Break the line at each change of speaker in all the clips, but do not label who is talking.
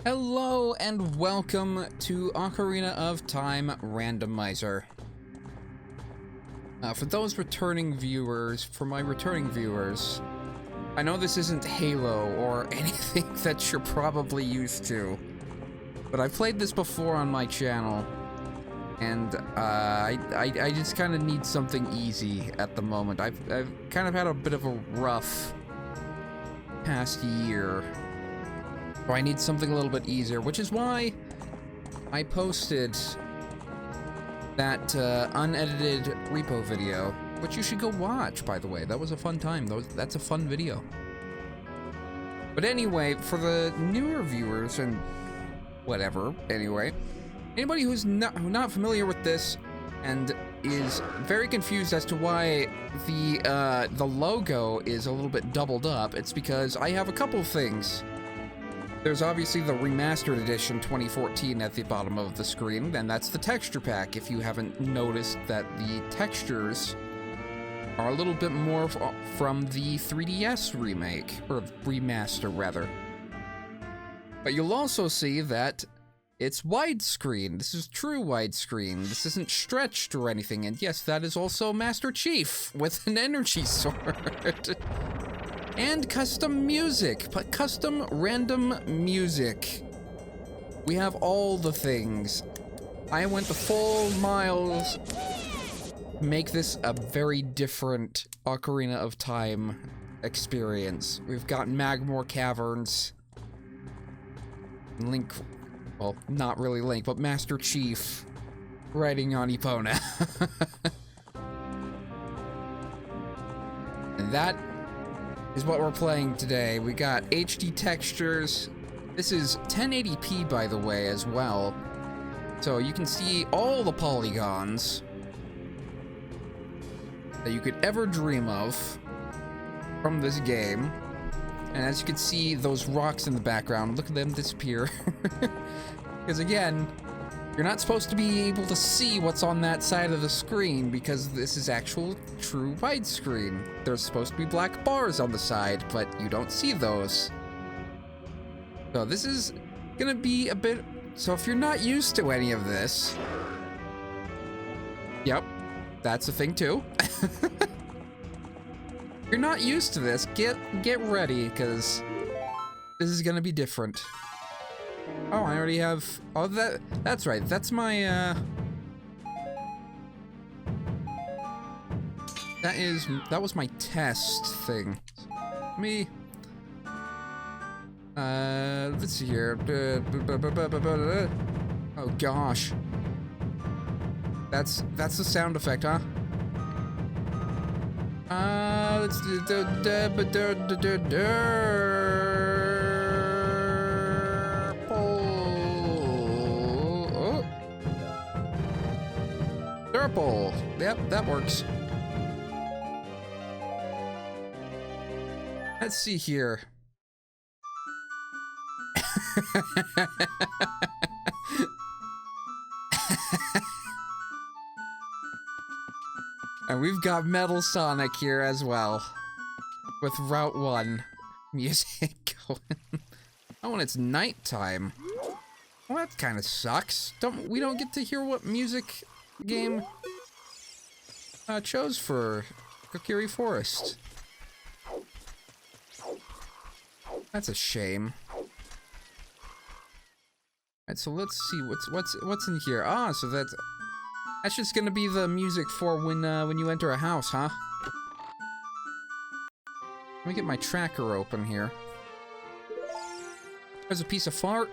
Hello and welcome to Ocarina of Time Randomizer. For those returning viewers, for my returning viewers, I know this isn't Halo or anything that you're probably used to, but I've played this before on my channel, and I just kind of need something easy at the moment. I've kind of had a bit of a rough past year. So I need something a little bit easier, which is why I posted that unedited repo video, which you should go watch, by the way. That was a fun time. That's a fun video. But anyway, for the newer viewers and whatever, anyway, anybody who's not familiar with this and is very confused as to why the logo is a little bit doubled up, it's because I have a couple things. There's obviously the Remastered Edition 2014 at the bottom of the screen, and that's the texture pack, if you haven't noticed that the textures are a little bit more from the 3DS remake, or remaster, rather. But you'll also see that it's widescreen. This is true widescreen. This isn't stretched or anything, and yes, that is also Master Chief with an energy sword. And custom music, but custom random music. We have all the things. I went the full miles to make this a very different Ocarina of Time experience. We've got Magmore Caverns. Link, well, not really Link, but Master Chief riding on Epona. And that is what we're playing today. We got HD textures. This is 1080p, by the way, as well. So you can see all the polygons that you could ever dream of from this game. And as you can see, those rocks in the background, look at them disappear. Because again, you're not supposed to be able to see what's on that side of the screen because this is actual true widescreen. There's supposed to be black bars on the side, but you don't see those. So this is gonna be a bit... So if you're not used to any of this... Yep, that's a thing too. If you're not used to this, get ready, because this is gonna be different. Oh, I already have... Oh, that's right. That's my, That was my test thing. Let's see here. Oh, gosh. That's the sound effect, huh? Let's Purple. Yep, that works. Let's see here. And we've got Metal Sonic here as well, with Route 1 music going. Oh, and it's nighttime. Well, that kind of sucks. We don't get to hear what music game chose for Kokiri Forest. That's a shame. Alright, so let's see what's in here. Ah, so that's just gonna be the music for when you enter a house, huh? Let me get my tracker open here. There's a piece of fart.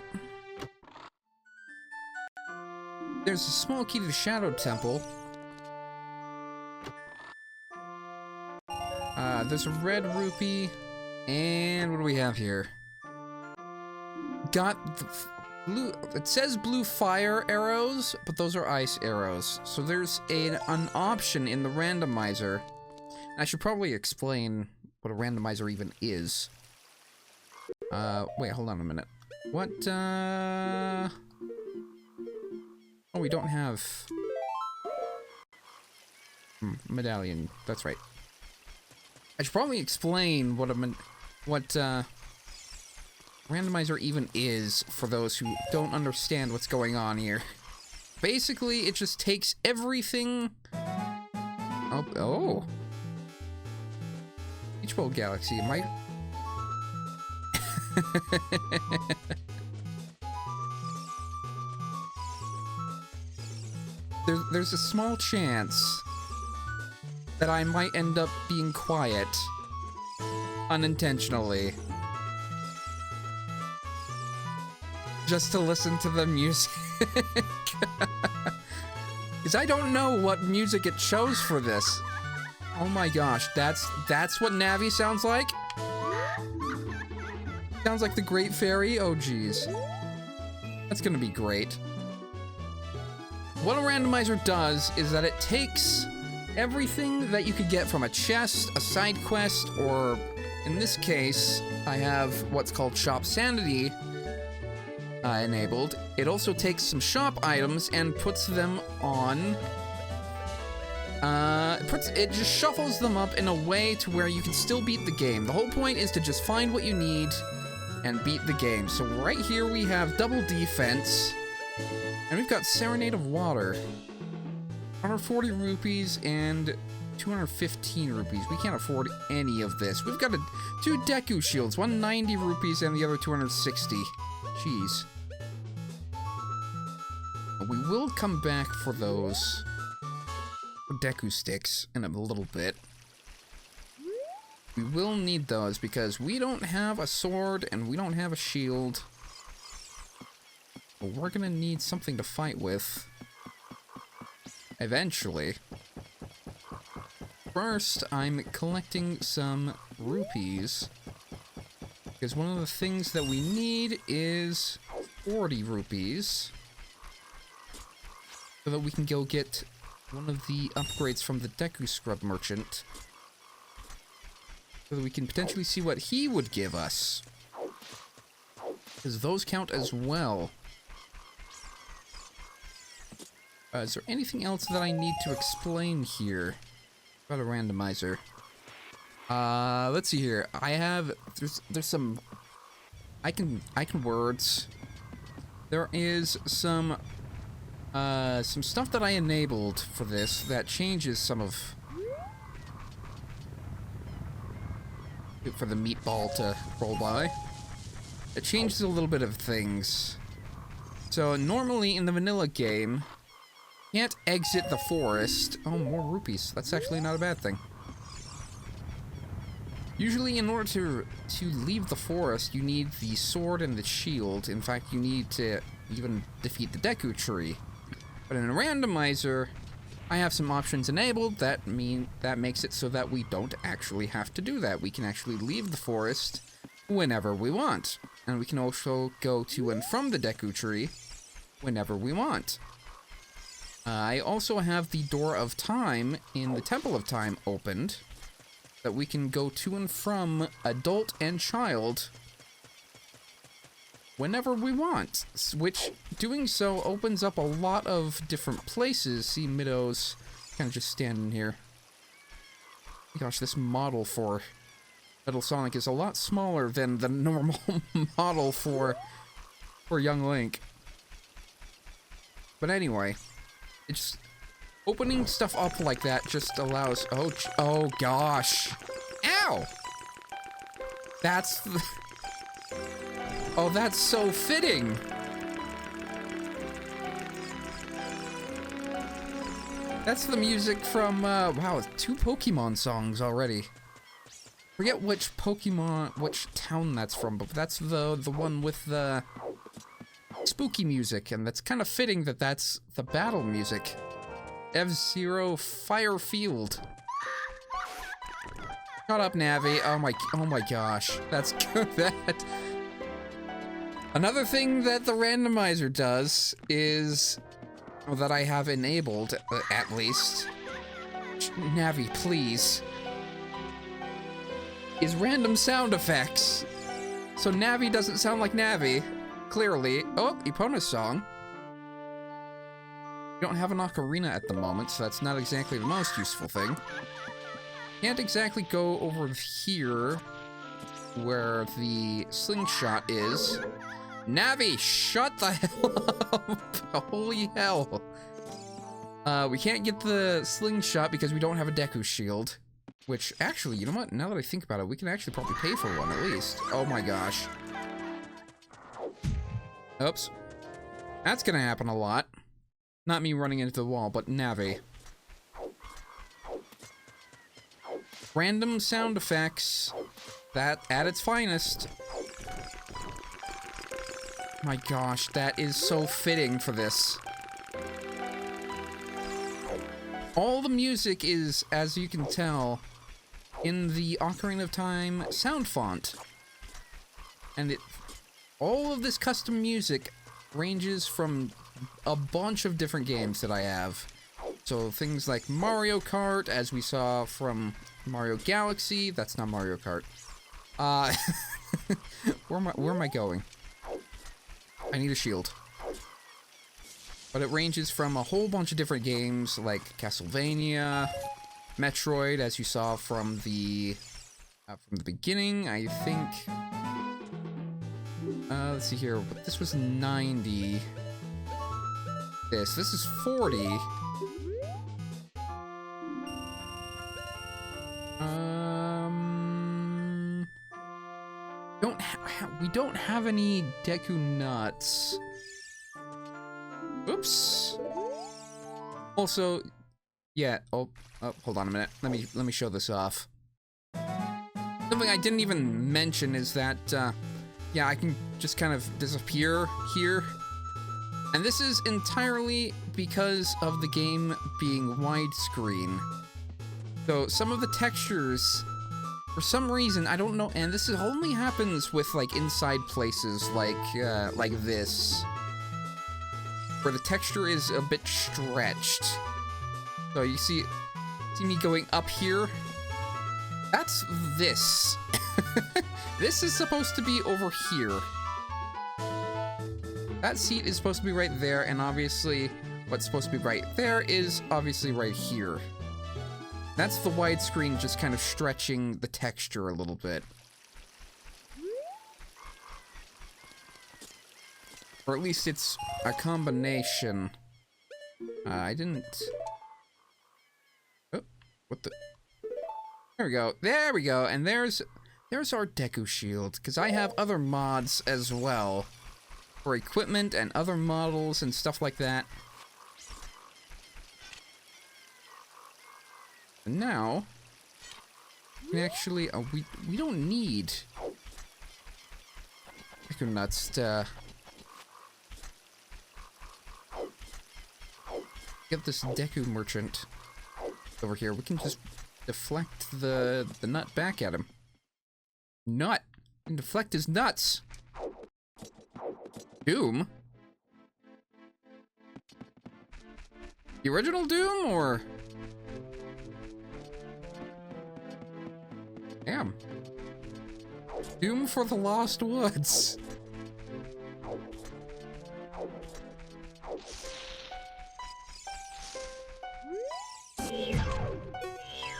There's a small key to the Shadow Temple. There's a red rupee. And what do we have here? Got the blue... It says blue fire arrows, but those are ice arrows. So there's an option in the randomizer. I should probably explain what a randomizer even is. Wait, hold on a minute. What, Oh, we don't have... medallion. That's right. I should probably explain what randomizer even is, for those who don't understand what's going on here. Basically, it just takes everything... Oh. Beach Ball Galaxy, might... There's a small chance that I might end up being quiet unintentionally. Just to listen to the music. Because I don't know what music it chose for this. Oh my gosh, that's what Navi sounds like? Sounds like the Great Fairy? Oh geez. That's gonna be great. What a randomizer does is that it takes everything that you could get from a chest, a side quest, or in this case, I have what's called Shop Sanity enabled. It also takes some shop items and puts them on... it just shuffles them up in a way to where you can still beat the game. The whole point is to just find what you need and beat the game. So right here we have double defense, and we've got Serenade of Water. 140 rupees and 215 rupees. We can't afford any of this. We've got two Deku shields, 190 rupees and the other 260. Jeez. We will come back for those Deku sticks in a little bit. We will need those because we don't have a sword and we don't have a shield. But we're gonna need something to fight with eventually. First, I'm collecting some rupees because one of the things that we need is 40 rupees so that we can go get one of the upgrades from the Deku Scrub Merchant so that we can potentially see what he would give us, because those count as well. Is there anything else that I need to explain here about a randomizer? Let's see here. I have there's some I can words. There is some stuff that I enabled for this that changes some of for the meatball to roll by. It changes a little bit of things. So normally in the vanilla game, you can't exit the forest. Oh, more rupees. That's actually not a bad thing. Usually in order to leave the forest, you need the sword and the shield. In fact, you need to even defeat the Deku Tree. But in a randomizer, I have some options enabled that makes it so that we don't actually have to do that. We can actually leave the forest whenever we want. And we can also go to and from the Deku Tree whenever we want. I also have the Door of Time in the Temple of Time opened, that we can go to and from adult and child whenever we want, which doing so opens up a lot of different places. See Middo's kind of just standing here. Gosh, this model for Metal Sonic is a lot smaller than the normal model for young Link. But anyway, it's opening stuff up like that just allows... Oh gosh. Ow! That's... Oh, that's so fitting! That's the music from, wow, 2 Pokemon songs already. Forget which town that's from, but that's the one with the spooky music, and that's kind of fitting that that's the battle music. F-Zero Fire Field. Shut up, Navi. Oh my gosh. That's good. Another thing that the randomizer does is, or that I have enabled, at least, Navi, please, is random sound effects. So Navi doesn't sound like Navi, clearly. Oh, Epona's song. We don't have an ocarina at the moment, so that's not exactly the most useful thing. Can't exactly go over here where the slingshot is. Navi, shut the hell up! Holy hell! We can't get the slingshot because we don't have a Deku shield. Which, actually, you know what? Now that I think about it, we can actually probably pay for one, at least. Oh my gosh. Oops. That's gonna happen a lot. Not me running into the wall, but Navi. Random sound effects. That at its finest. My gosh, that is so fitting for this. All the music is, as you can tell, in the Ocarina of Time sound font. And all of this custom music ranges from a bunch of different games that I have. So things like Mario Kart, as we saw from Mario Galaxy. That's not Mario Kart. Where am I going? I need a shield. But it ranges from a whole bunch of different games like Castlevania, Metroid, as you saw from the beginning, I think. Let's see here. This was 90. This is 40. We don't have any Deku nuts. Oops. Also, yeah. Oh, hold on a minute. Let me show this off. Something I didn't even mention is that, yeah, I can just kind of disappear here. And this is entirely because of the game being widescreen. So some of the textures, for some reason, I don't know, and this only happens with like inside places like this, where the texture is a bit stretched. So you see me going up here? That's this. This is supposed to be over here. That seat is supposed to be right there, and obviously what's supposed to be right there is obviously right here. That's the widescreen just kind of stretching the texture a little bit. Or at least it's a combination. I didn't... Oh, what the... There we go. There we go. And there's our Deku shield, because I have other mods as well. For equipment and other models and stuff like that. And now, we actually, we don't need Deku nuts to get this Deku merchant over here. We can just deflect the nut back at him. Nut! We can deflect his nuts! Doom? The original Doom, or...? Damn. Doom for the Lost Woods.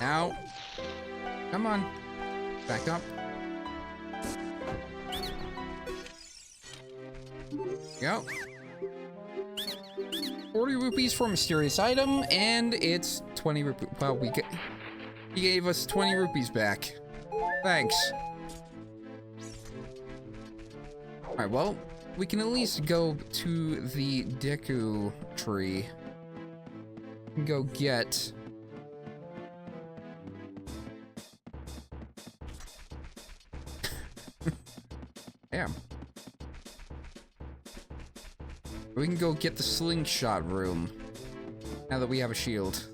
Now. Come on. Back up. Go. 40 rupees for a mysterious item, and it's 20 rupees. Well, he gave us 20 rupees back. Thanks. Alright, well, we can at least go to the Deku tree. And go get... Damn. We can go get the slingshot room. Now that we have a shield.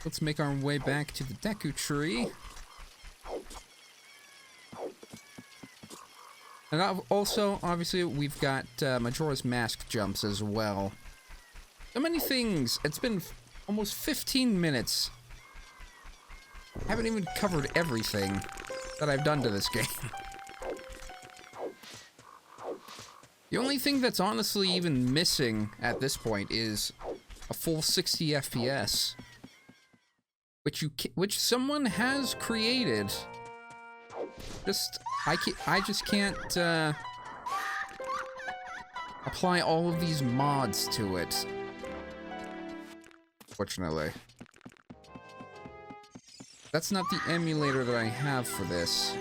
Let's make our way back to the Deku tree. And also, obviously, we've got Majora's Mask jumps as well. So many things. It's been almost 15 minutes. Haven't even covered everything that I've done to this game. The only thing that's honestly even missing at this point is a full 60 FPS, which someone has created. I just can't apply all of these mods to it. Fortunately, that's not the emulator that I have for this.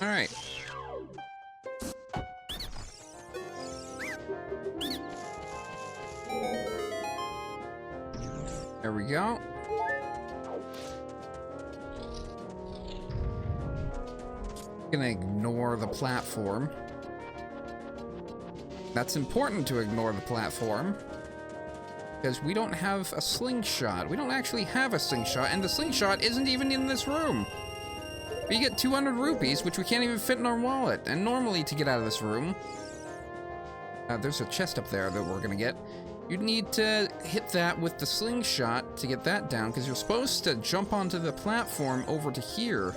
All right. There we go. Gonna ignore the platform. That's important to ignore the platform, because we don't have a slingshot. We don't actually have a slingshot, and the slingshot isn't even in this room. We get 200 rupees, which we can't even fit in our wallet. And normally, to get out of this room, there's a chest up there that we're gonna get. You'd need to hit that with the slingshot to get that down, because you're supposed to jump onto the platform over to here.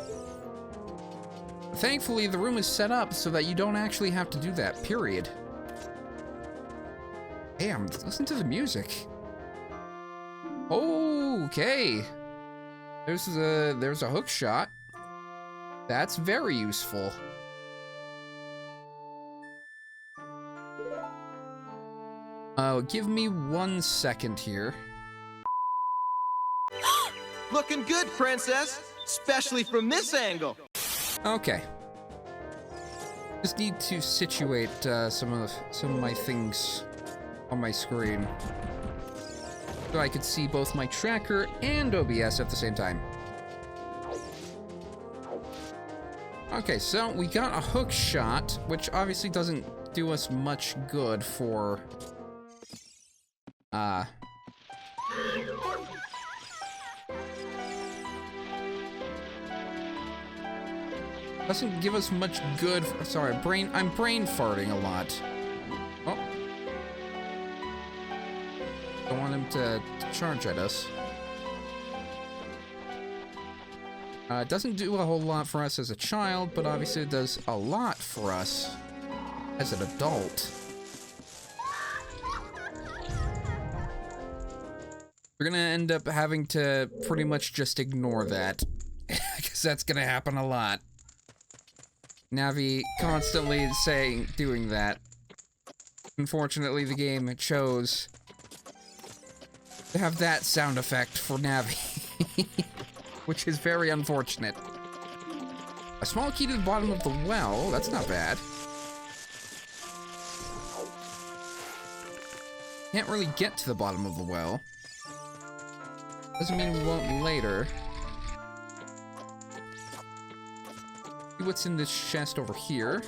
Thankfully, the room is set up so that you don't actually have to do that, period. Damn, listen to the music. Okay. There's a hook shot. That's very useful. Give me 1 second here.
Looking good, princess. Especially from this angle.
Okay. Just need to situate some of my things on my screen, so I could see both my tracker and OBS at the same time. Okay, so we got a hook shot, which obviously doesn't do us much good for doesn't give us much good. Sorry, I'm brain farting a lot. Oh. Don't want him to charge at us. It doesn't do a whole lot for us as a child, but obviously it does a lot for us as an adult. We're gonna end up having to pretty much just ignore that, because that's gonna happen a lot. Navi constantly doing that. Unfortunately, the game chose to have that sound effect for Navi, which is very unfortunate. A small key to the bottom of the well, that's not bad. Can't really get to the bottom of the well. Doesn't mean we won't later. See what's in this chest over here.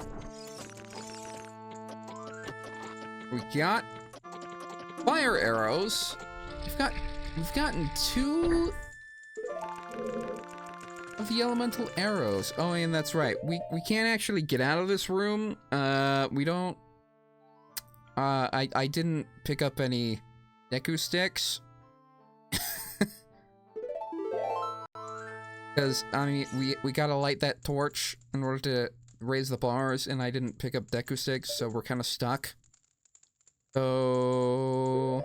We got fire arrows. We've gotten 2 of the elemental arrows. Oh, and that's right. We can't actually get out of this room. We don't. I didn't pick up any Deku sticks. Because, I mean, we gotta light that torch in order to raise the bars, and I didn't pick up Deku sticks, so we're kind of stuck. So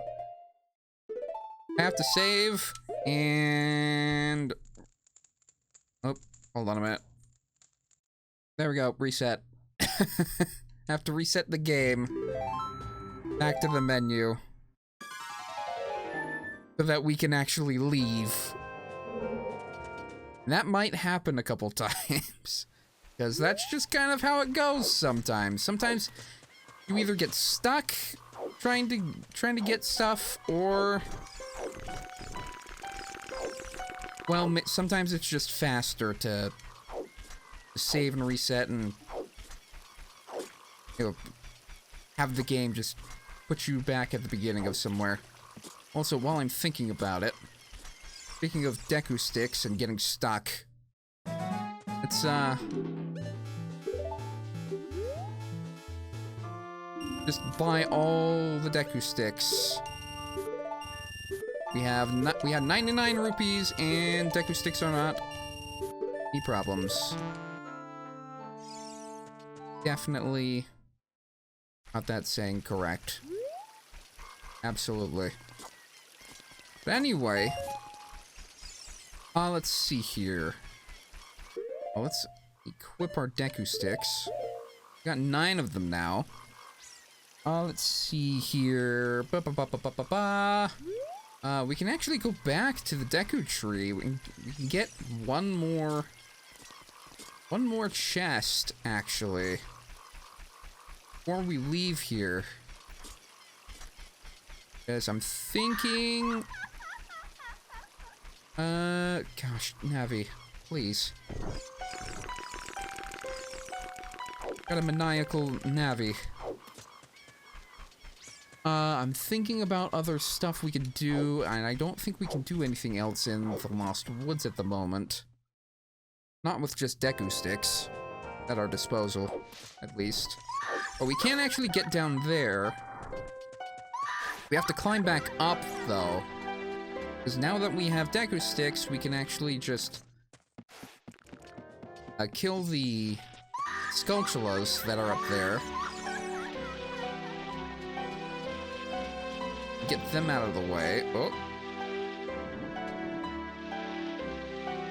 I have to save, and... Oh, hold on a minute. There we go, reset. Have to reset the game. Back to the menu. So that we can actually leave. And that might happen a couple times. Because that's just kind of how it goes sometimes. Sometimes you either get stuck trying to get stuff, or... Well, sometimes it's just faster to save and reset and, you know, have the game just put you back at the beginning of somewhere. Also, while I'm thinking about it, speaking of Deku sticks and getting stuck, let's just buy all the Deku sticks. We had 99 rupees, and Deku sticks are not any problems. Definitely got that saying correct. Absolutely. But anyway, let's see here. Let's equip our Deku sticks. We got 9 of them now. Let's see here. We can actually go back to the Deku tree. We can get one more chest, actually, before we leave here. Because I'm thinking... gosh, Navi, please. Got a maniacal Navi. I'm thinking about other stuff we could do, and I don't think we can do anything else in the Lost Woods at the moment. Not with just Deku sticks at our disposal, at least. But we can't actually get down there. We have to climb back up, though. Because now that we have Deku sticks, we can actually just kill the Skulltulas that are up there. Get them out of the way. Oh.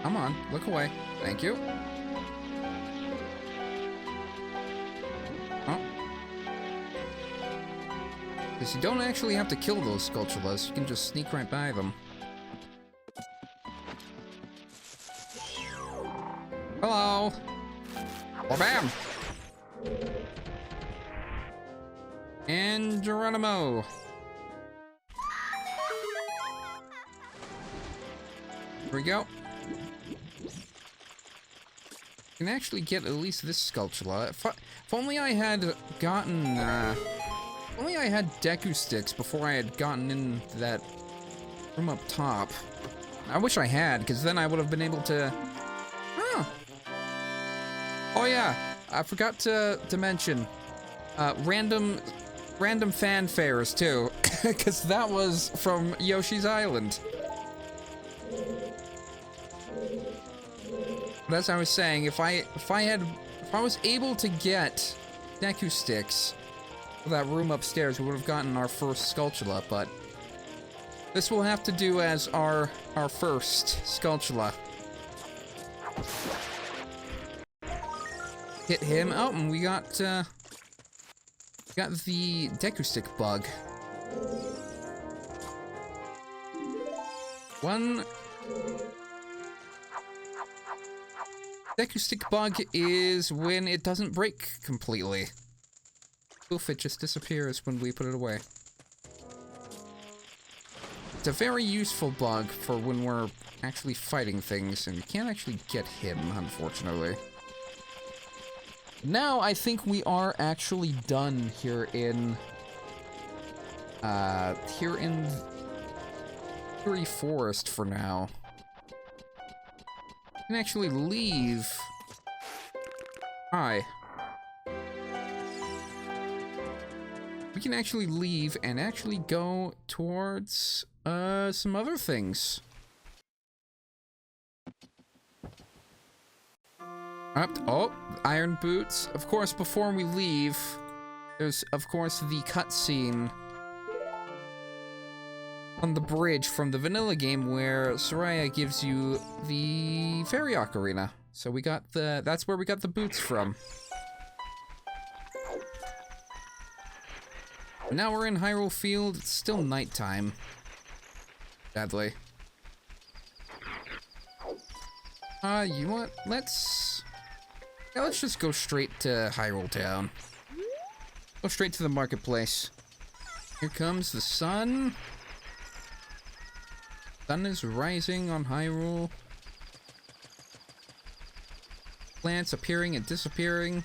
Come on, look away. Thank you. Oh. Because you don't actually have to kill those Skulltulas, you can just sneak right by them. Hello! Or bam! And Geronimo! Here we go. Can actually get at least this Skulltula. If only I had gotten, if only I had Deku sticks before I had gotten in that room up top. I wish I had, because then I would have been able to... Huh. Oh yeah, I forgot to mention, random fanfares too, because that was from Yoshi's Island. But as I was saying, if I was able to get Deku sticks for that room upstairs, we would have gotten our first Skulltula, but this will have to do as our first Skulltula. Hit him. Oh, and we got the Deku stick bug. One Deku stick bug is when it doesn't break completely. Oof, it just disappears when we put it away. It's a very useful bug for when we're actually fighting things, and we can't actually get him, unfortunately. Now, I think we are actually done here in Fury Forest for now. We can actually leave. Hi. We can actually leave and actually go towards some other things. Oh, iron boots. Of course, before we leave, there's, of course, the cutscene on the bridge from the vanilla game where Soraya gives you the fairy ocarina. So we got that's where we got the boots from. But now we're in Hyrule Field. It's still nighttime. Sadly. You want? Let's just go straight to Hyrule Town. Go straight to the marketplace. Here comes the sun. Sun is rising on Hyrule. Plants appearing and disappearing.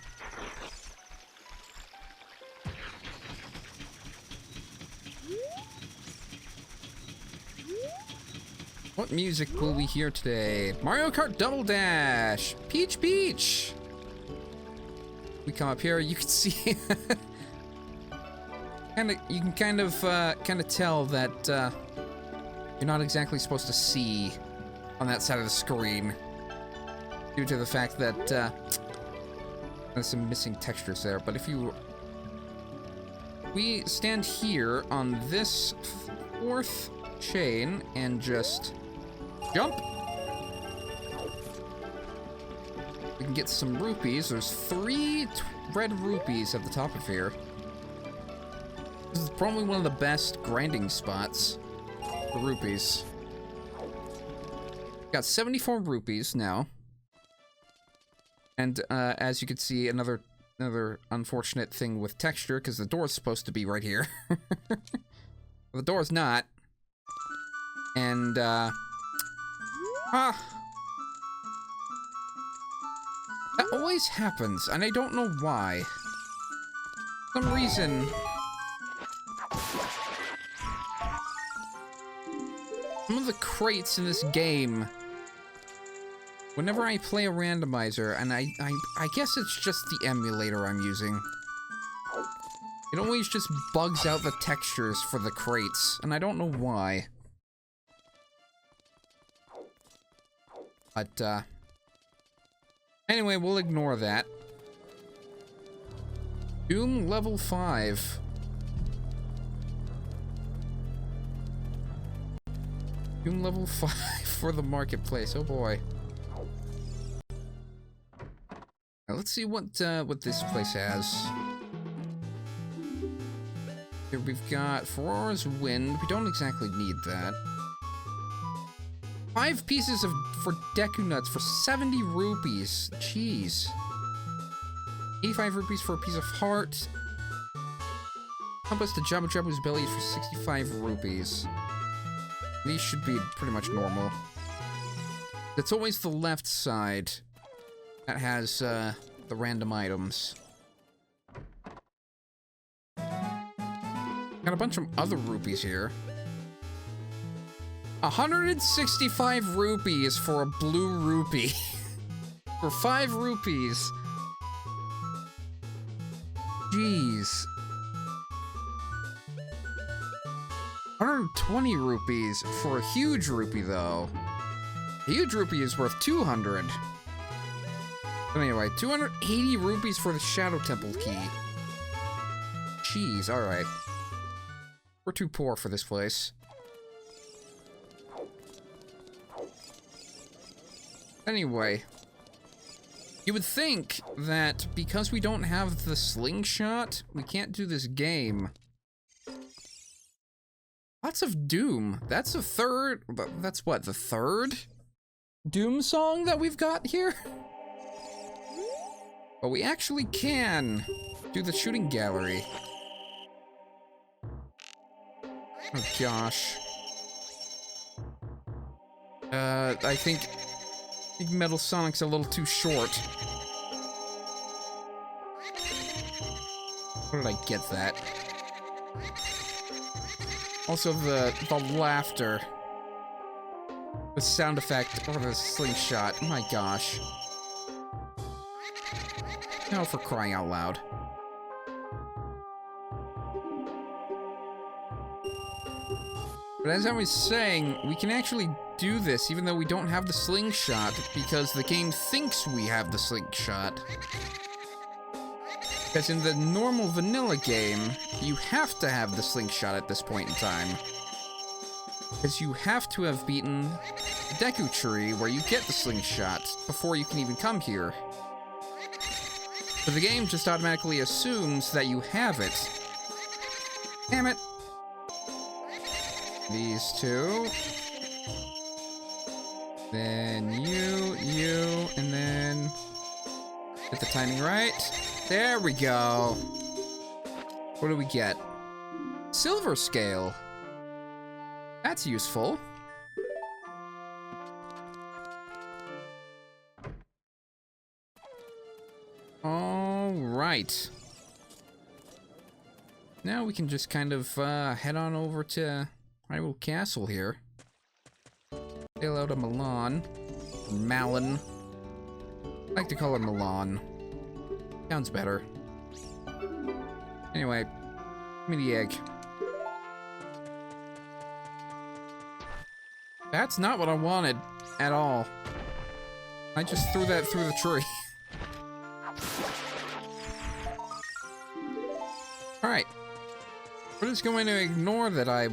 What music will we hear today? Mario Kart Double Dash! Peach Peach! We come up here, you can see... you can kind of tell that, you're not exactly supposed to see on that side of the screen. due to the fact that there's some missing textures there. But if we stand here on this 4th chain and just jump, we can get some rupees. There's 3 red rupees at the top of here. This is probably one of the best grinding spots for rupees. Got 74 rupees now. And as you can see, another unfortunate thing with texture, because the door's supposed to be right here. The door's not. And that always happens, and I don't know why. For some reason, some of the crates in this game, whenever I play a randomizer, and I guess it's just the emulator I'm using, it always just bugs out the textures for the crates, and I don't know why. But, anyway, we'll ignore that. Doom level 5. Doom level 5 for the marketplace. Oh boy. Now, let's see what this place has. Here we've got Ferrara's Wind. We don't exactly need that. 5 pieces for Deku Nuts for 70 rupees. Jeez. 85 rupees for a piece of heart. Compass to Jabu Jabu's belly for 65 rupees. These should be pretty much normal. It's always the left side that has the random items. Got a bunch of other rupees here. 165 rupees for a blue rupee. For 5 rupees. Jeez. 120 rupees for a huge rupee, though. A huge rupee is worth 200. But anyway, 280 rupees for the Shadow Temple key. Jeez, alright. We're too poor for this place. Anyway, you would think that because we don't have the slingshot, we can't do this game. Lots of Doom. That's the third, that's what, the third Doom song that we've got here? But we actually can do the shooting gallery. Oh gosh. I think Metal Sonic's a little too short. Where did I get that? Also the laughter. The sound effect or the slingshot. Oh my gosh. No, for crying out loud. But as I was saying, we can actually do this even though we don't have the slingshot because the game thinks we have the slingshot. Because in the normal vanilla game, you have to have the slingshot at this point in time. Because you have to have beaten the Deku Tree where you get the slingshot before you can even come here. So the game just automatically assumes that you have it. Damn it. These two. Then you, and then get the timing right. There we go. What do we get? Silver scale. That's useful. All right. Now we can just kind of head on over to Hyrule Castle here. Sail out of Milan. Or Malin. I like to call her Milan. Sounds better. Anyway, give me the egg. That's not what I wanted at all. I just threw that through the tree. Alright. We're just going to ignore that I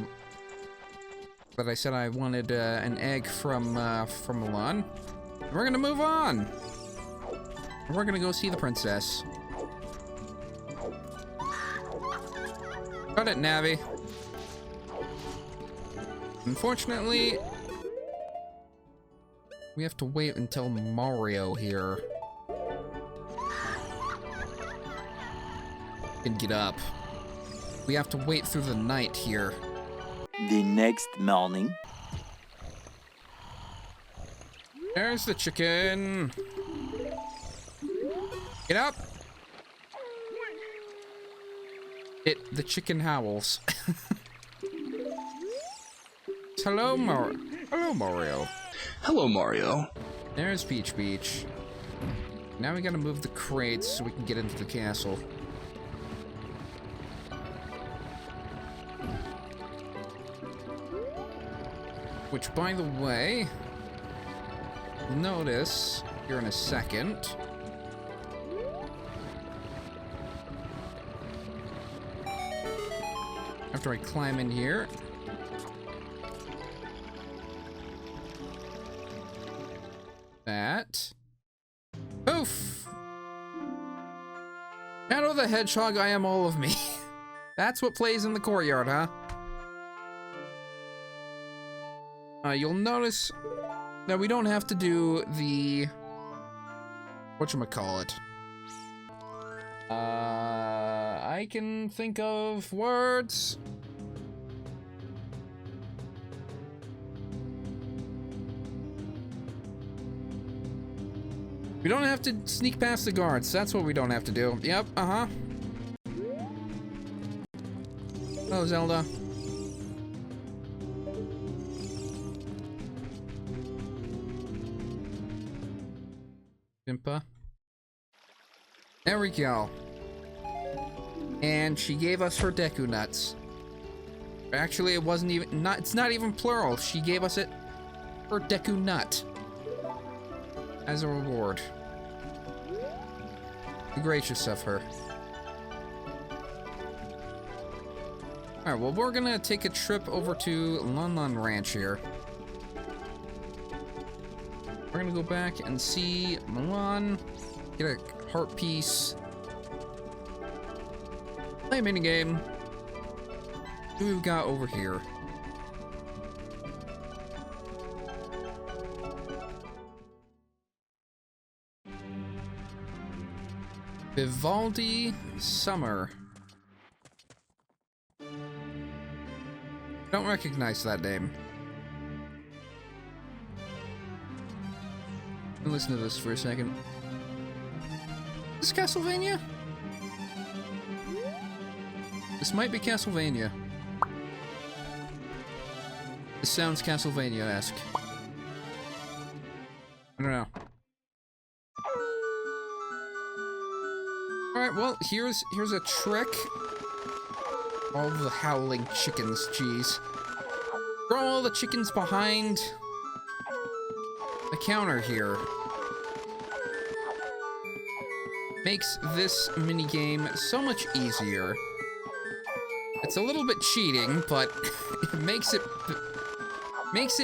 said I wanted an egg from Milan. We're gonna move on. We're gonna go see the princess. Got it, Navi. Unfortunately, we have to wait until Mario here can get up. We have to wait through the night here.
The next morning.
There's the chicken. Get up. The chicken howls. Hello, Hello, Mario.
Hello, Mario.
There's Peach Beach. Now we gotta move the crates so we can get into the castle. Which, by the way, notice here in a second. After I climb in here. That. Poof! Shadow the Hedgehog, I am all of me. That's what plays in the courtyard, huh? You'll notice that we don't have to do the... whatchamacallit. I can think of words. We don't have to sneak past the guards. That's what we don't have to do. Yep, uh-huh. Hello, Zelda. Impa. There we go. And she gave us her Deku Nuts. Actually, it wasn't even... it's not even plural. She gave us her Deku Nut. As a reward. Gracious of her. Alright, well, we're gonna take a trip over to Lun Lun Ranch here. We're gonna go back and see Milan, get a heart piece, play a minigame. What do we've got over here? Vivaldi Summer. Don't recognize that name. Listen to this for a second. Is this Castlevania? This might be Castlevania. This sounds Castlevania-esque. I don't know. Alright, well, here's a trick. All the howling chickens, jeez. Throw all the chickens behind the counter here. Makes this minigame so much easier. It's a little bit cheating, but it makes it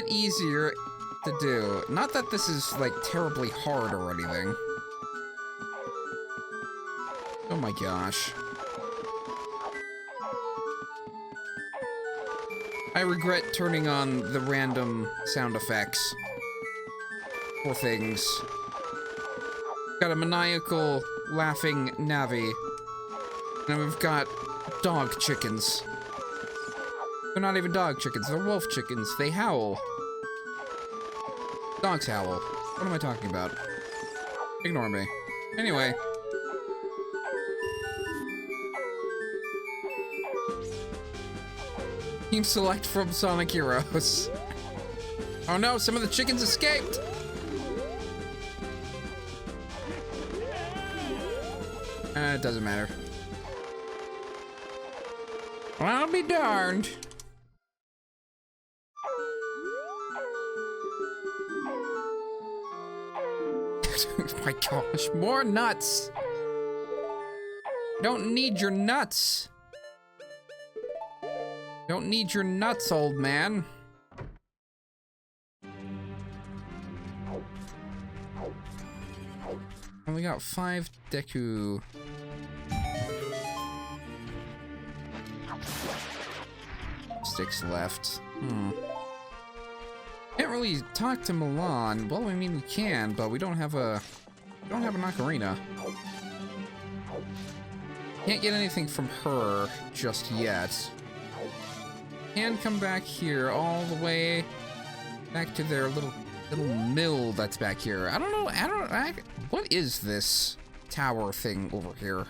easier to do. Not that this is, like, terribly hard or anything. Oh my gosh. I regret turning on the random sound effects for things. Got a maniacal laughing Navi. And we've got dog chickens. They're not even dog chickens, they're wolf chickens. They howl. Dogs howl. What am I talking about? Ignore me. Anyway. Team select from Sonic Heroes. Oh no, some of the chickens escaped! It doesn't matter. Well, I'll be darned. My gosh, more nuts! Don't need your nuts! Don't need your nuts, old man. And we got 5 Deku. Sticks left. Can't really talk to Milan. Well, I mean we can, but we don't have an ocarina. Can't get anything from her just yet. Can come back here all the way back to their little mill that's back here. I don't know. What is this tower thing over here?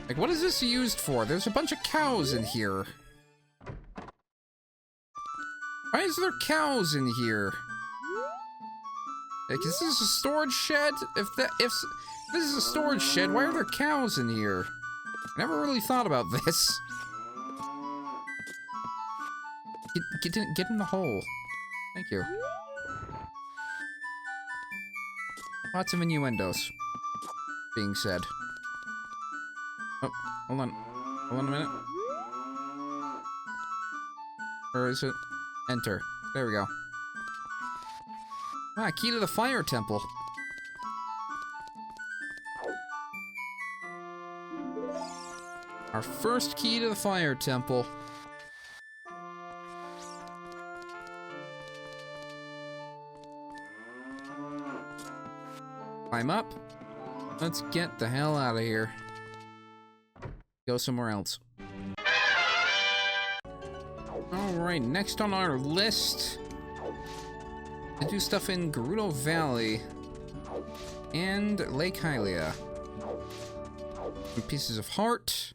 Like, what is this used for? There's a bunch of cows in here. Why is there cows in here? Like, is this a storage shed? If this is a storage shed, why are there cows in here? I never really thought about this. Get in the hole. Thank you. Lots of innuendos being said. Oh, hold on. Hold on a minute. Or is it? Enter. There we go. Ah, key to the fire temple. Our first key to the fire temple. Climb up. Let's get the hell out of here. Go somewhere else. Alright, next on our list to do stuff in Gerudo Valley and Lake Hylia. Some pieces of heart.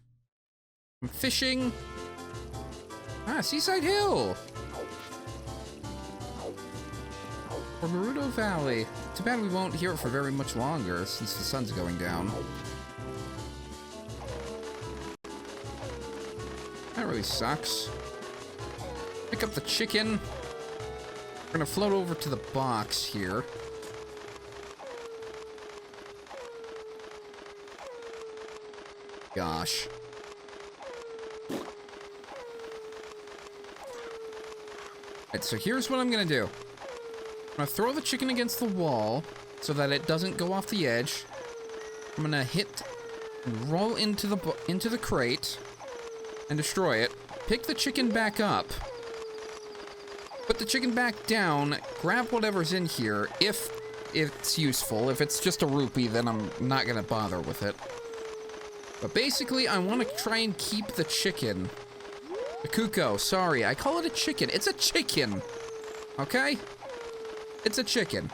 Some fishing. Ah, Seaside Hill! For Gerudo Valley. Too bad we won't hear it for very much longer since the sun's going down. That really sucks. Pick up the chicken. We're gonna float over to the box here. Gosh. Alright, so here's what I'm gonna do. I'm gonna throw the chicken against the wall so that it doesn't go off the edge. I'm gonna hit and roll into the crate and destroy it. Pick the chicken back up. Put the chicken back down. Grab whatever's in here if it's useful. If it's just a rupee, then I'm not gonna bother with it. But basically, I want to try and keep the chicken. The Kuko, sorry, I call it a chicken. It's a chicken, okay? It's a chicken.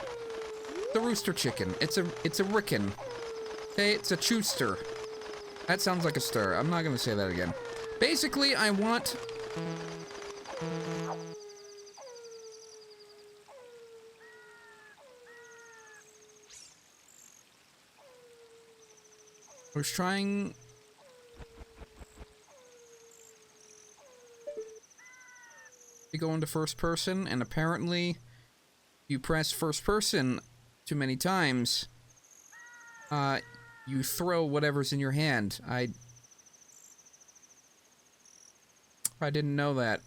The rooster chicken. It's a ricken. Okay, it's a chooster. That sounds like a stir. I'm not gonna say that again. Basically, I want... I was trying... to go into first person, and apparently you press first person too many times, you throw whatever's in your hand. I didn't know that.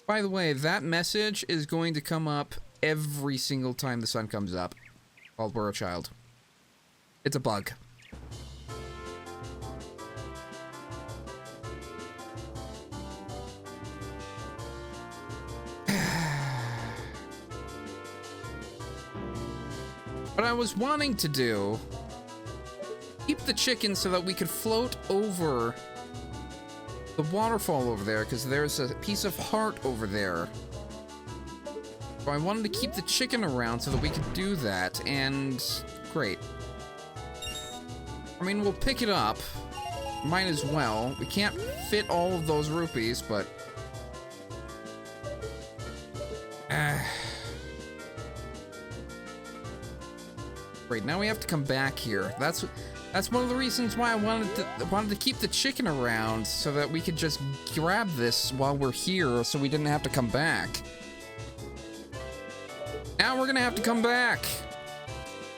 By the way, that message is going to come up every single time the sun comes up. Called We're a Child. It's a bug. What I was wanting to do, keep the chicken so that we could float over the waterfall over there, because there's a piece of heart over there. So I wanted to keep the chicken around so that we could do that, and great. I mean, we'll pick it up. Might as well. We can't fit all of those rupees, but... Great, now we have to come back here. That's That's one of the reasons why I wanted to keep the chicken around, so that we could just grab this while we're here, so we didn't have to come back. Now we're gonna have to come back.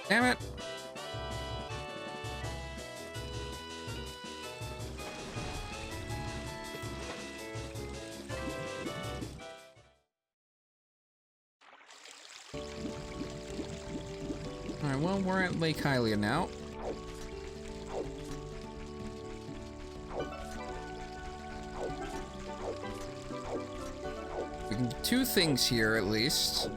Damn it. Alright, well, we're at Lake Hylia now. We can do two things here, at least.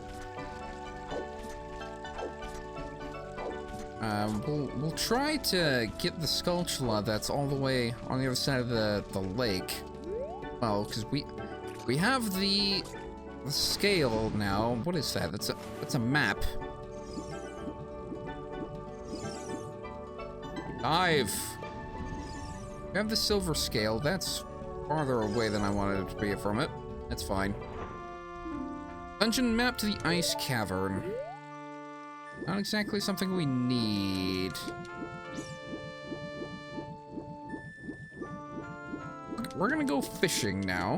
We'll try to get the Skulltula that's all the way on the other side of the lake. Well, because we have the scale now. What is that? That's a map. Dive. We have the silver scale. That's farther away than I wanted it to be from it. That's fine. Dungeon map to the ice cavern. Not exactly something we need. We're gonna go fishing now.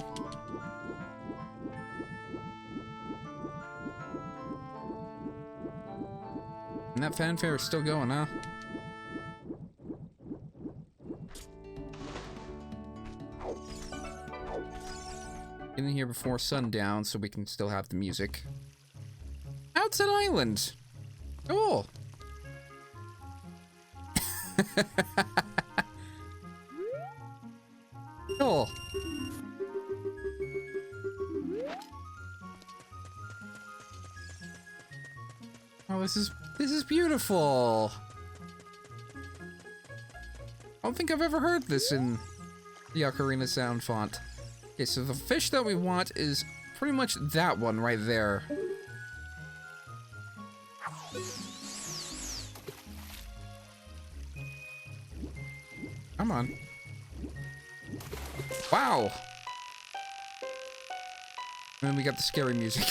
And that fanfare is still going, huh? Get in here before sundown so we can still have the music. Outset Island! Cool! Cool. Oh, this is beautiful. I don't think I've ever heard this in the Ocarina sound font. Okay, so the fish that we want is pretty much that one right there. Come on. Wow! And then we got the scary music.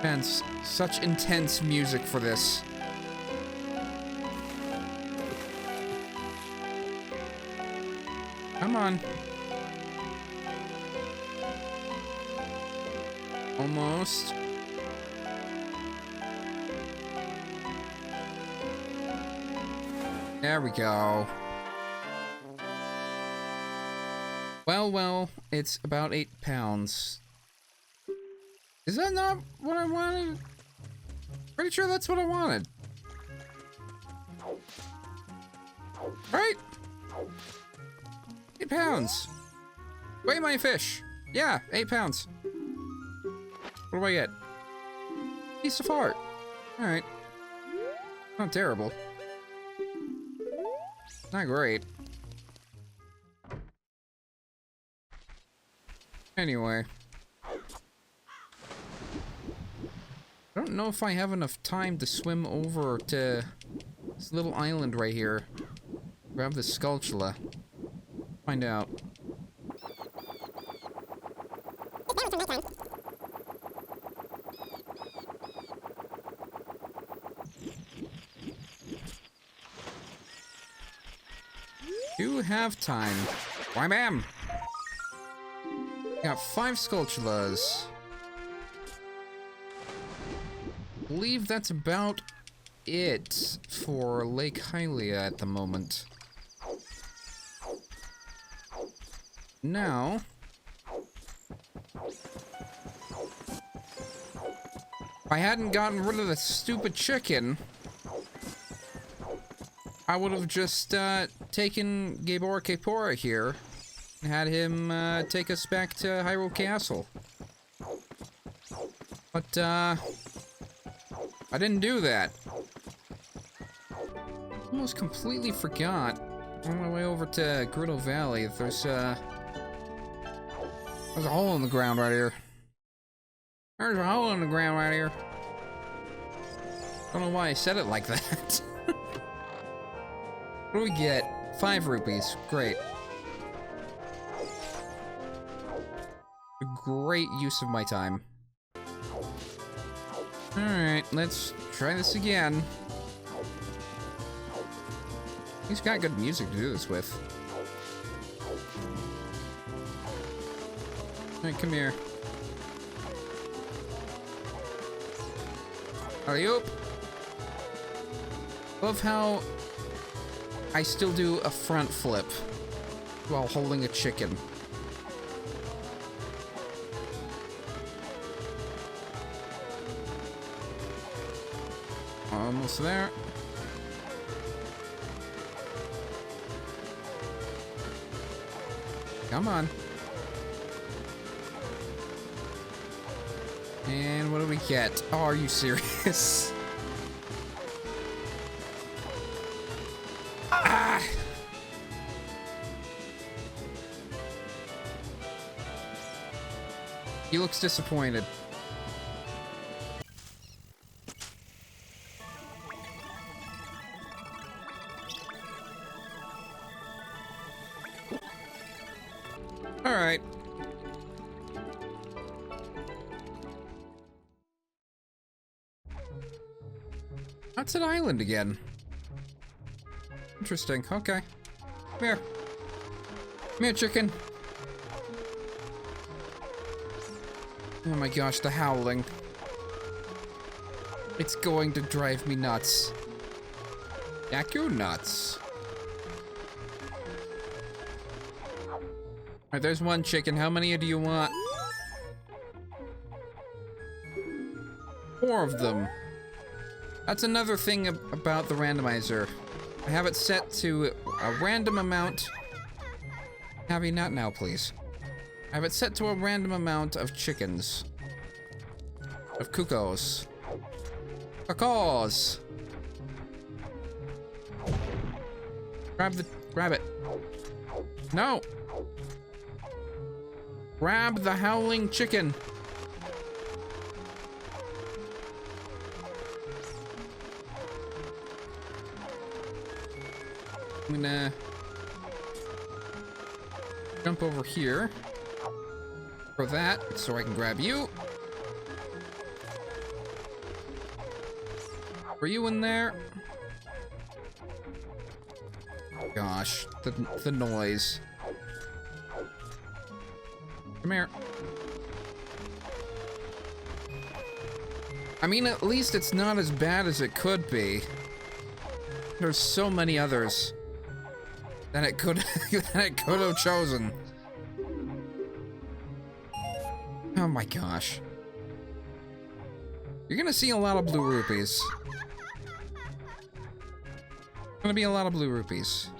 Man, such intense music for this. Come on. Almost. There we go. Well, it's about 8 pounds. Is that not what I wanted? Pretty sure that's what I wanted. Right? 8 pounds. Weigh my fish. Yeah, 8 pounds. What do I get? Piece of heart. Alright. Not terrible. Not great. Anyway. I don't know if I have enough time to swim over to this little island right here. Grab the Skulltula. Find out. You have time. Why, ma'am? Got 5 Skulltulas. I believe that's about it for Lake Hylia at the moment. Now, if I hadn't gotten rid of the stupid chicken, I would have just taken Gabor Kapora here and had him take us back to Hyrule Castle. But I didn't do that. Almost completely forgot on my way over to Grotto Valley that there's a hole in the ground right here. There's a hole in the ground right here. Don't know why I said it like that. What do we get? 5 rupees. Great. A great use of my time. Alright, let's try this again. He's got good music to do this with. Alright, come here. Alley-oop. Love how I still do a front flip while holding a chicken. Almost there. Come on. And what do we get? Oh, are you serious? Ah! He looks disappointed. All right. That's an island again. Interesting. Okay. Come here. Come here, chicken. Oh my gosh, the howling. It's going to drive me nuts. Yaku nuts. Alright, there's one chicken. How many do you want? 4 of them. That's another thing about the randomizer. I have it set to a random amount. Have not now, please. I have it set to a random amount of chickens. Of cuckoos. Cuckoos! Grab it. No! Grab the howling chicken. I'm gonna jump over here for that, so I can grab you. Were you in there? Gosh, the noise. Come here. I mean, at least it's not as bad as it could be. There's so many others that it could have chosen. Oh my gosh. You're gonna see a lot of blue rupees. Gonna be a lot of blue rupees.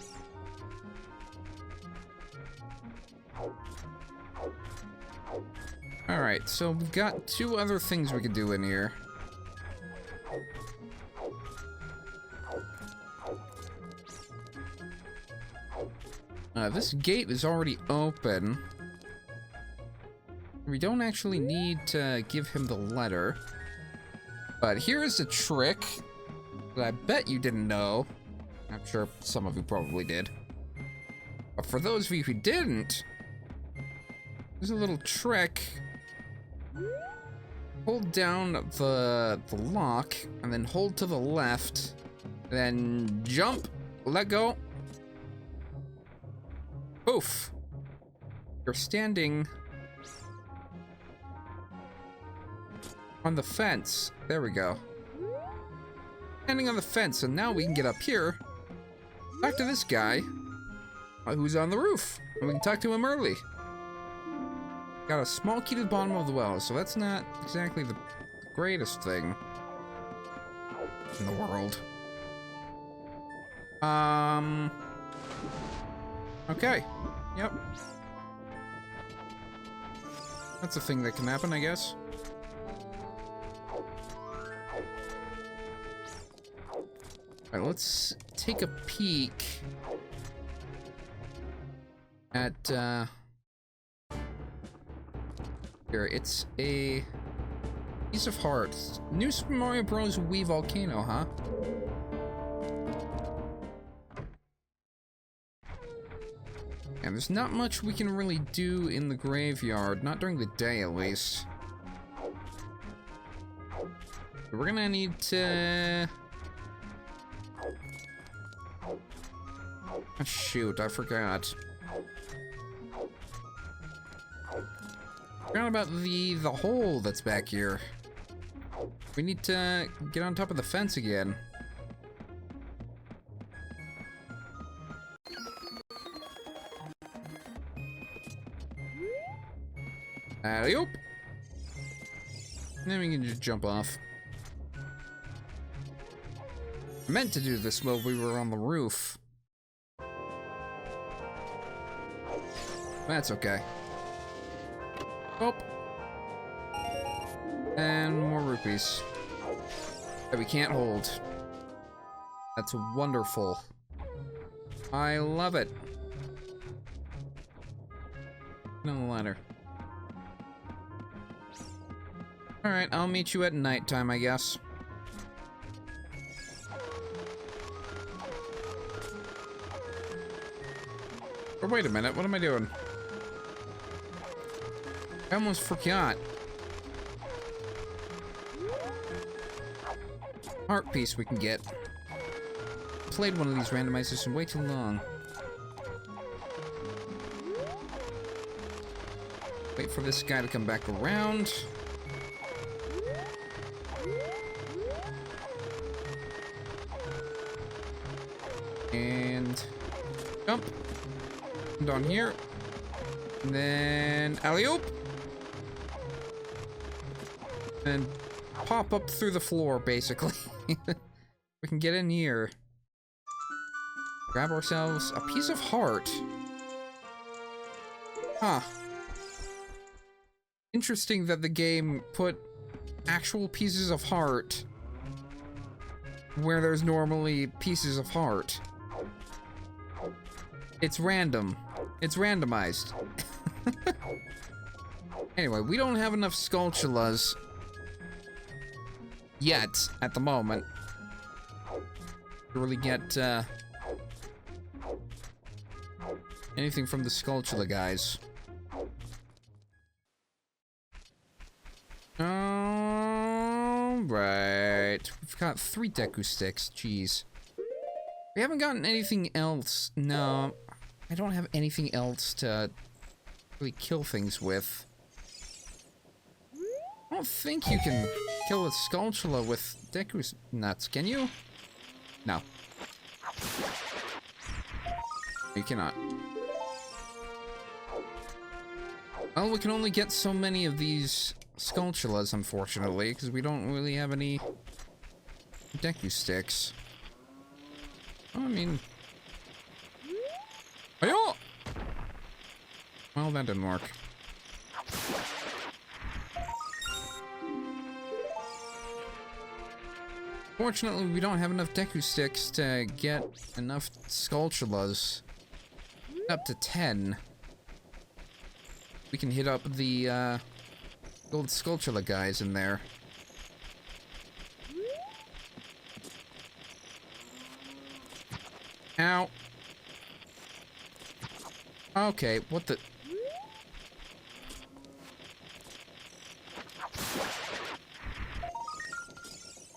Alright, so we've got 2 other things we could do in here. This gate is already open. We don't actually need to give him the letter. But here is a trick that I bet you didn't know. I'm sure some of you probably did. But for those of you who didn't, there's a little trick. Hold down the lock, and then hold to the left, then jump, let go. Poof. You're standing on the fence. There we go. Standing on the fence, and now we can get up here. Talk to this guy who's on the roof, and we can talk to him early. Got a small key to the bottom of the well, so that's not exactly the greatest thing in the world. Okay. Yep. That's a thing that can happen, I guess. Alright, let's take a peek at, here, it's a piece of hearts. New Super Mario Bros. Wii Volcano, huh? And there's not much we can really do in the graveyard, not during the day at least. We're gonna need to... Oh, shoot, I forgot. Forgot about the hole that's back here. We need to get on top of the fence again. Alley-oop. And then we can just jump off. I meant to do this while we were on the roof. That's okay. Oh. And more rupees that we can't hold. That's wonderful. I love it. No ladder. Alright, I'll meet you at nighttime, I guess. Or wait a minute, what am I doing? I almost forgot. Heart piece we can get. Played one of these randomizers in way too long. Wait for this guy to come back around. And jump. Down here. And then alley-oop. And pop up through the floor, basically. We can get in here. Grab ourselves a piece of heart. Huh. Interesting that the game put actual pieces of heart where there's normally pieces of heart. It's random. It's randomized. Anyway, we don't have enough Skulltulas yet, at the moment, to really get anything from the Skulltula guys. Alright. We've got 3 Deku sticks. Jeez. We haven't gotten anything else. No, I don't have anything else to really kill things with. I don't think you can kill a Skulltula with Deku nuts, can you? No. You cannot. Well, we can only get so many of these Skulltulas, unfortunately, because we don't really have any Deku sticks. Oh, I mean... Ayo! Well, that didn't work. Fortunately, we don't have enough Deku sticks to get enough Skulltulas. Up to 10. We can hit up the gold Skulltula guys in there. Ow. Okay, what the...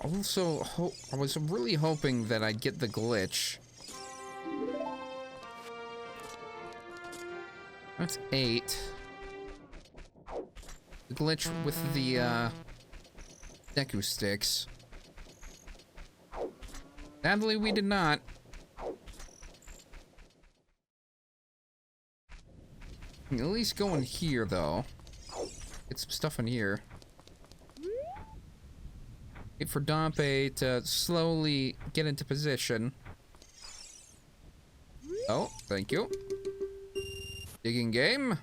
Also, I was really hoping that I'd get the glitch. That's 8. The glitch with the, Deku sticks. Sadly, we did not. We can at least go in here, though. Get some stuff in here. Wait for Dompe to slowly get into position. Oh, thank you. Digging game.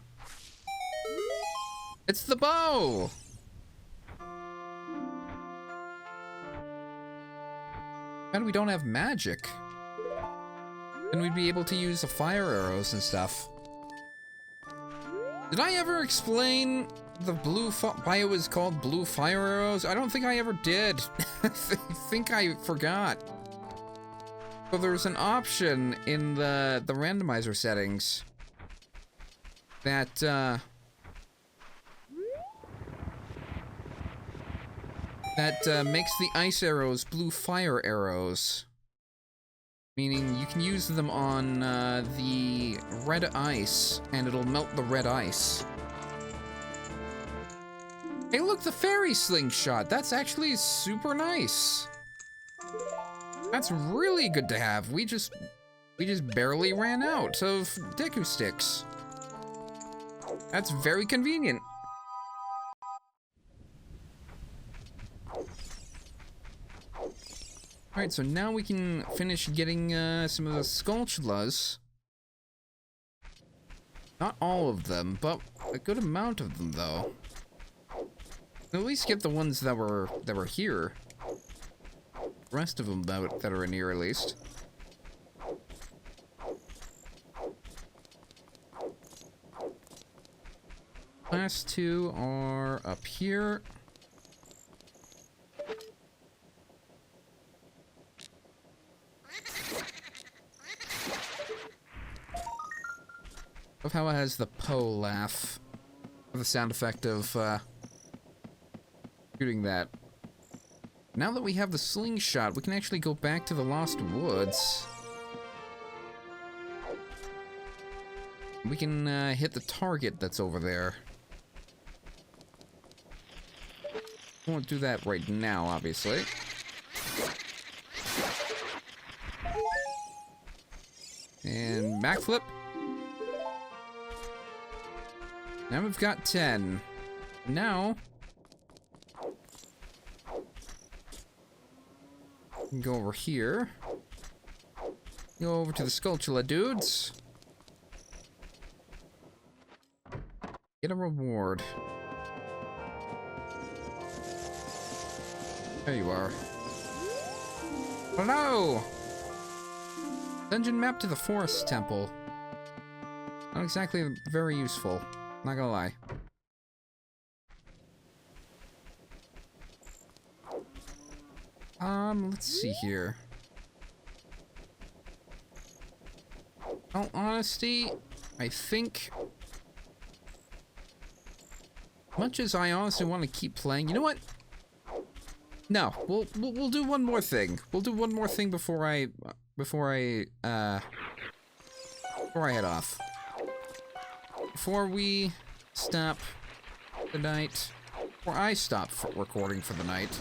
It's the bow! And we don't have magic. And we'd be able to use the fire arrows and stuff. Did I ever explain the blue bio is called blue fire arrows? I don't think I ever did. I think I forgot. So there's an option in the randomizer settings that that makes the ice arrows blue fire arrows. Meaning you can use them on the red ice, and it'll melt the red ice. Hey, look, the fairy slingshot. That's actually super nice. That's really good to have. We just barely ran out of Deku sticks. That's very convenient. Alright, so now we can finish getting some of the Skulltulas. Not all of them, but a good amount of them, though. At least get the ones that were here. The rest of them that are in here, at least. Last two are up here. Love how it has the Poe laugh. The sound effect of shooting that. Now that we have the slingshot, we can actually go back to the Lost Woods. We can hit the target that's over there. I won't do that right now, obviously. And backflip. Now we've got 10. Now, we can go over here. Go over to the Skulltula dudes. Get a reward. There you are. Hello! Dungeon map to the Forest Temple. Not exactly very useful. Not gonna lie. Let's see here. In all honesty, I think, much as I honestly want to keep playing, you know what? No, we'll do one more thing. We'll do one more thing before I head off. Before we stop the night, or I stop recording for the night.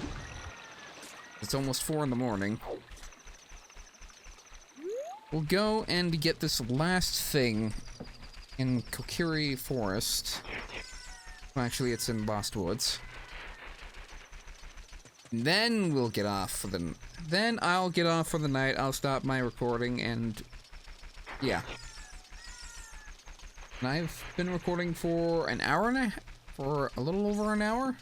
It's almost 4 in the morning. We'll go and get this last thing in Kokiri Forest. Well, actually, it's in Lost Woods. Then we'll get off for the... Then I'll get off for the night. I'll stop my recording and... yeah. And I've been recording for an hour and for a little over an hour.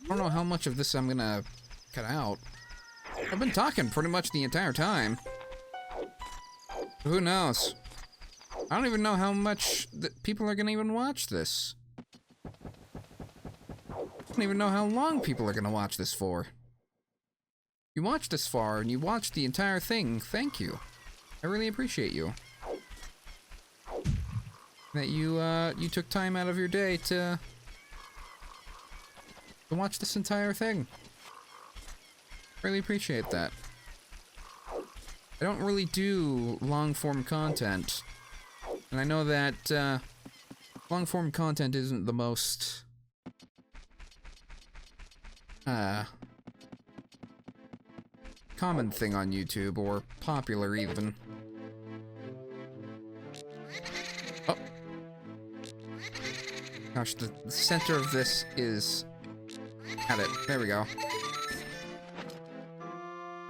I don't know how much of this I'm gonna cut out. I've been talking pretty much the entire time. Who knows? I don't even know how much that people are gonna even watch this. I don't even know how long people are gonna watch this for. You watched this far and you watched the entire thing. Thank you. I really appreciate you. That you took time out of your day to watch this entire thing. Really appreciate that. I don't really do long-form content. And I know that long-form content isn't the most common thing on YouTube, or popular even. Oh. Gosh, the center of this is... Got it. There we go.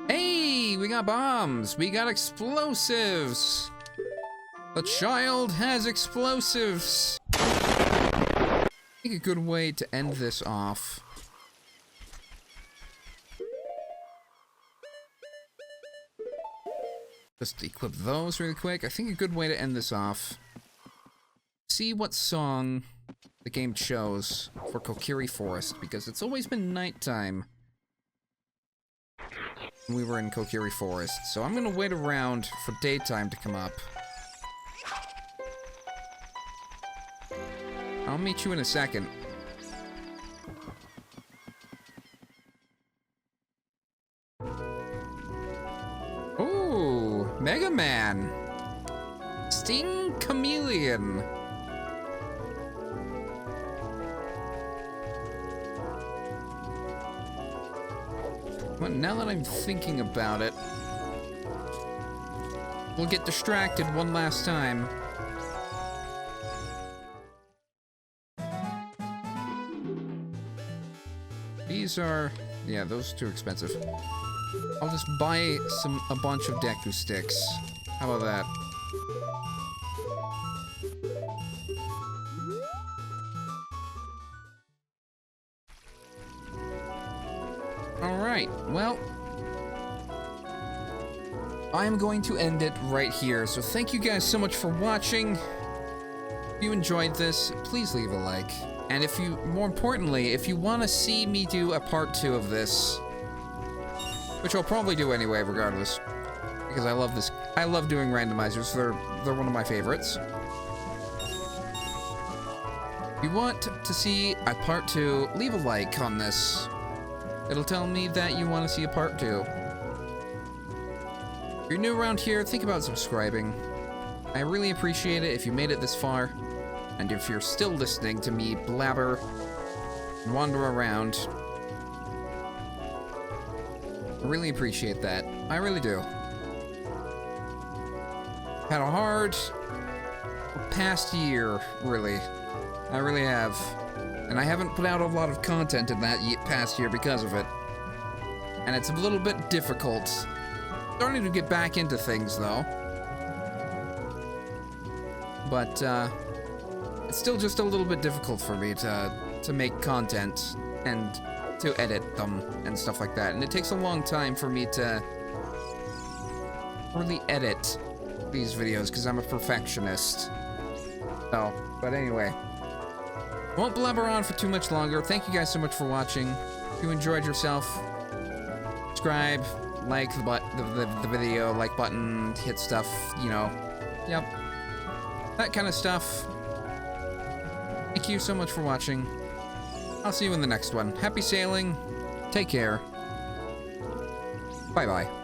Hey, we got bombs. We got explosives. The child has explosives. I think a good way to end this off. Just equip those really quick. I think a good way to end this off. See what song the game chose for Kokiri Forest, because it's always been nighttime when we were in Kokiri Forest. So I'm gonna wait around for daytime to come up. I'll meet you in a second. alien. Well, now that I'm thinking about it, we'll get distracted one last time. These are... yeah, those are too expensive. I'll just buy a bunch of Deku sticks. How about that? Alright, well... I'm going to end it right here, so thank you guys so much for watching. If you enjoyed this, please leave a like. And if you, more importantly, if you want to see me do a part 2 of this, which I'll probably do anyway, regardless, because I love this. I love doing randomizers. They're one of my favorites. If you want to see a part 2, leave a like on this. It'll tell me that you want to see a part 2. If you're new around here, think about subscribing. I really appreciate it if you made it this far. And if you're still listening to me blabber and wander around, I really appreciate that. I really do. Had a hard past year, really. I really have. And I haven't put out a lot of content in that past year because of it. And it's a little bit difficult. Starting to get back into things, though. But, it's still just a little bit difficult for me to make content and to edit them and stuff like that. And it takes a long time for me to really edit these videos because I'm a perfectionist. So, but anyway. Won't blabber on for too much longer. Thank you guys so much for watching. If you enjoyed yourself, subscribe, like the video, like button, hit stuff, you know. Yep. That kind of stuff. Thank you so much for watching. I'll see you in the next one. Happy sailing. Take care. Bye-bye.